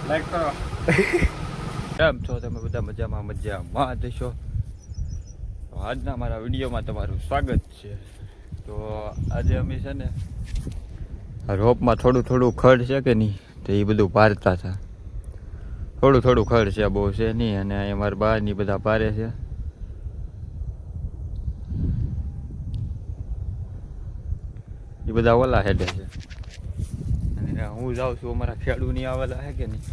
Like કરો. કેમ છો તમે બધા? મજામાં જશો. આજના મારા વિડીયોમાં તમારું સ્વાગત છે. તો આજે અમે છે ને રોપમાં થોડું ખડ છે કે નહીં, તો એ બધું પારતા હતા. થોડું ખડ છે, બહુ છે નહીં. અને અમારા બહારની બધા પારે છે. એ બધા ઓલા હેડે છે. અને હું જાઉં છું અમારા ખેડૂની આવેલા છે કે નહીં,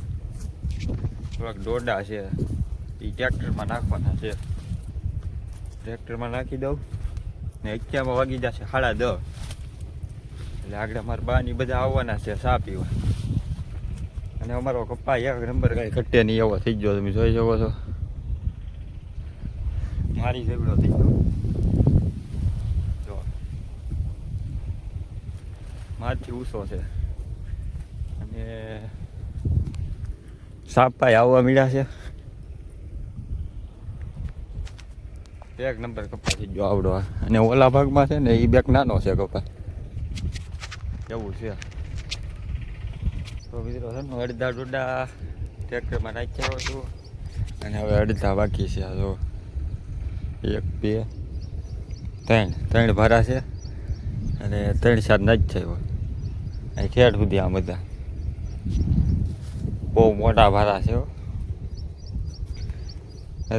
થોડાક ડોડા છે, એ ટ્રેક્ટરમાં નાખવાના છે. ટ્રેક્ટરમાં નાખી દઉં ને 11 વાગી જશે 10:30. એટલે આગળ અમારા બાની બધા આવવાના છે ચા પીવા. અને અમારો કપ્પા એક નંબર કાંઈ ઘટે નહીં એવો થઈ ગયો. તમે જોઈ શકો છો, મારી ઝઘડો થઈ ગયો. જો મારથી ઊંચો છે. અને સાપાઈ આવવા મળ્યા છે. એક નંબર કપા થઈ ગયો આવડો. અને ઓલા ભાગમાં છે ને એ બેક નાનો છે કપા, એવું છે. તો મિત્રો છે ને અડધા ડોડા ટ્રેક્ટરમાં નાખ્યા છું. અને હવે અડધા બાકી છે. જો 1 2 3 ભારા છે. અને 3-4 નાખ છે અહીં ખેડ સુધી. આ બધા બહુ મોટા ભારા છે.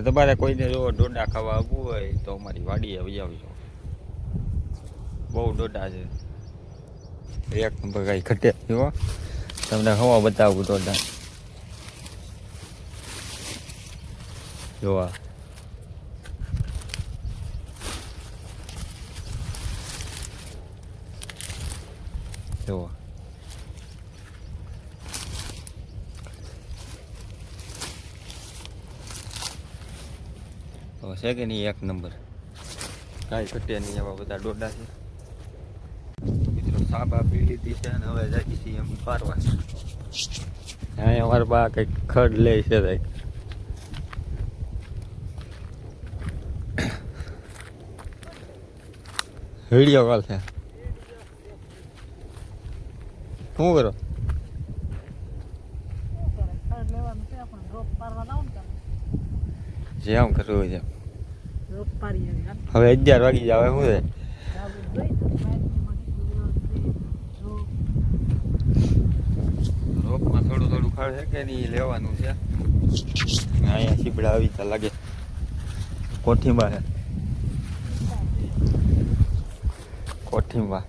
તમારે કોઈને જો ડોડા ખાવા આવવું હોય તો અમારી વાડીએ આવી આવજો. બહુ ડોડા છે, એક નંબર કાંઈ ઘટે નહીં. તમને હવા બતાવું ડોડા જોવા. જોવા તો છે કે નહીં, એક નંબર કાંઈ ઘટે નહીં. એવા બધા ડોડા છે. મિત્રો સાબા પી લીધી છે અને હવે જાય છે એમ પારવા. અહીંયા અમારા બા કંઈક ખડ લે છે. વિડીયો કોલ છે. શું કરો? જેમ કરવું છે. હવે 11 વાગી જાવ. શું છે રોપમાં થોડું ખડ છે કે નહીં લેવાનું છે. અહીંયા સીપડા આવી તા લાગે. કોઠીમાં છે, કોઠીમાં.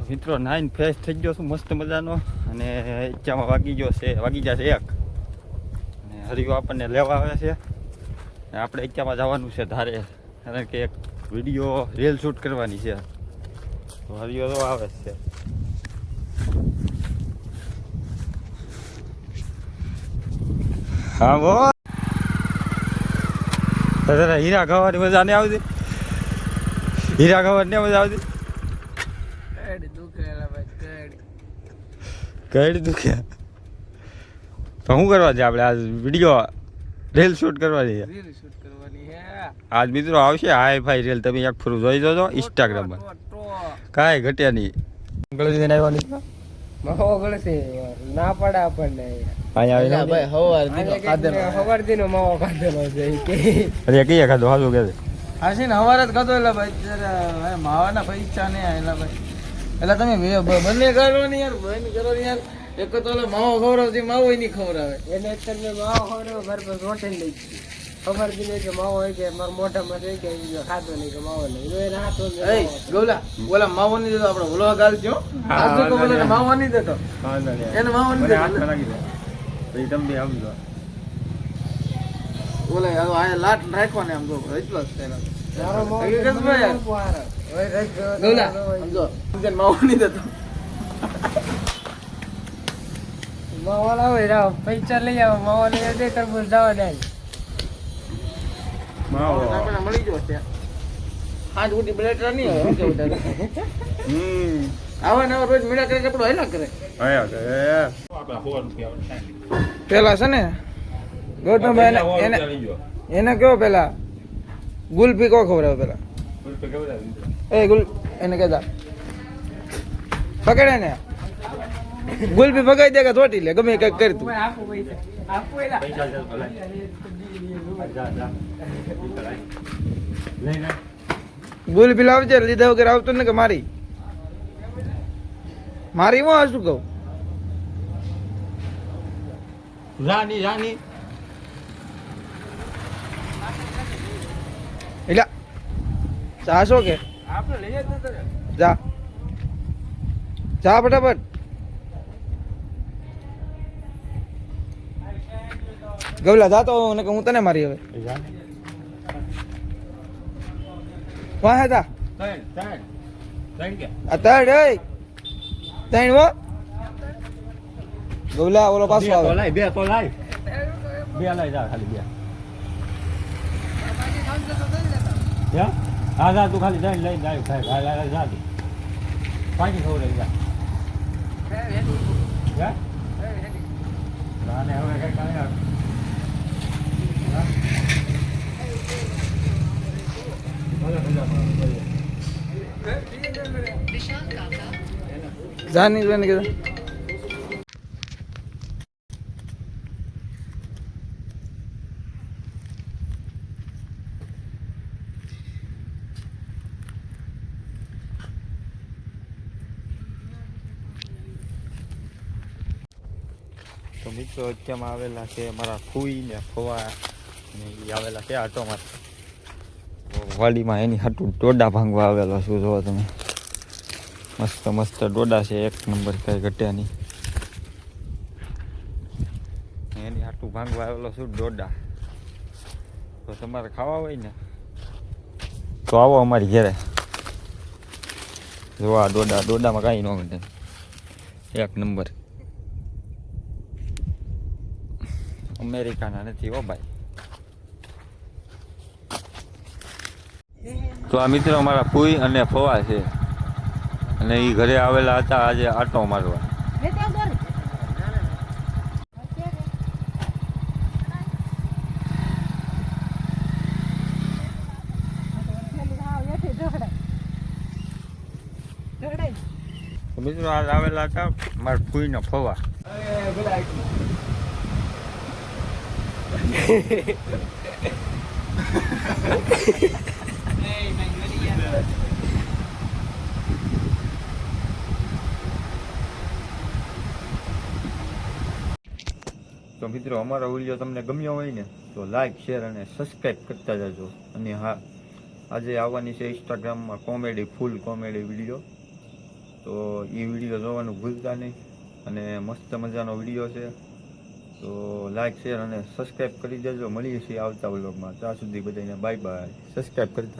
મિત્રો 9 ફ્રેશ થઈ ગયો છું મસ્ત મજાનો. અને 1 વાગી જશે 1. અને હરિયો આપણને લેવા આવે છે. અને આપણે 1 જવાનું છે ધારે, કારણ કે એક વિડીયો રીલ શૂટ કરવાની છે. તો હરિયો તો આવે છે. હા બો હીરા ખાવાની મજા નહીં આવતી? હીરા ખાવાની નહીં મજા આવતી? કઈ દુખ્યા તો શું કરવા છે આપણે? આજ વિડીયો રીલ શૂટ કરવાની છે. આજ મિત્રો આવશે હાઈ ફાઈ રીલ. તમે એક ફરું જોઈ જજો ઇન્સ્ટાગ્રામમાં. કાંઈ ઘટ્યા નહીં. ગળસી આવવાની ના પડે આપણને. હવારથી માવો ખાધેલો છે. કઈ ખાધો? હાજુ કે હશે ને હવાર જ ખાધો. એટલે ભાઈ માવાના પૈસા નહીં આવેલા ભાઈ. એટલે તમે બંને કરો ને યાર, બંને કરો ને યાર. એક તો માવો ખવડાવતી માવો નહીં ખવડાવે. એને તમે માવો ખવડાવો ઘર પર રોટી લઈ ગઈ. ખબર બી નહીં કે માવો હોય કે મારા મોઢામાં રહી ગયા. ખાતો નહીં કે માવો નહીં. ગોલા બોલા માવો નહીં દેતો. આપણે ઓલો ગાલ છો માવો નહીં દેતો. એને માવો નહીં દેતો. તમે આવજો. બોલે આ લાટ રાખવાને આમ જો એટલો જ માવા લાવે પૈસા લઈ આવો. માવા લઈ દે તરબૂચ જવા દે. છે આજ ઉઠી બ્લેટર નહીં હોય કેવું તારે આવા નવા રોજ મેળા કરે આપણું હેલા કરે પેલા છે ને ગૌતમભાઈ એને કેવો પેલા ગુલફી કો ખવડાવે પેલા એ ગુલ એને કહેતા પકડે ને ગુલફી પકડી દે કે થોટી લે ગમે કઈક કરી તું ગુલફી લાવજે લીધા વગર આવતો ને કે મારી હું શું કહું રાની રાની એટલે ચાસો કે જા જા ફટાફટ ગવલા જાતો ને કે હું તને મારી હવે વાહ જા આ તડ એ તૈણ વો ગવલા ઓલો પાછો આવે બે તો લાય બે લાય જા ખાલી બે હા જા તું ખાલી જઈને લઈને જાય ખાય જા તું પાણી ખવડાવી જા નાને હવે કઈ કાંઈ જાની જોઈને કીધું તો મિત્રો અત્યારમાં આવેલા છે અમારા ફૂઈ ને ફવા ને એ આવેલા છે આટોમાં વાડીમાં એની હાટું ડોડા ભાંગવા આવેલો શું જોવો તમે મસ્ત મસ્ત ડોડા છે એક નંબર કઈ ઘટ્યા નહીં એની હાટું ભાંગવા આવેલો છું ડોડા તો તમારે ખાવા હોય ને તો આવો અમારી ઘરે જો આ ડોડામાં કાંઈ ન ઘટે એક નંબર અમેરિકાના નથી હો ભાઈ તો આ મિત્રો અમારા ફૂઈ અને ફવા છે અને એ ઘરે આવેલા હતા આજે આટો મારવા તો મિત્રો આજ આવેલા હતા મારા ફૂઈ ને ફવા તો મિત્રો અમારો વિડીયો તમને ગમ્યો હોય ને તો લાઈક શેર અને સબસ્ક્રાઈબ કરતા જજો અને હા આજે આવવાની છે ઇન્સ્ટાગ્રામમાં કોમેડી ફૂલ કોમેડી વિડીયો તો એ વિડીયો જોવાનું ભૂલતા નહીં અને મસ્ત મજાનો વિડીયો છે તો લાઈક શેર અને સબસ્ક્રાઈબ કરી દેજો મળીએ છીએ આવતા વ્લોગમાં ત્યાં સુધી બધાને બાય બાય સબસ્ક્રાઈબ કરતા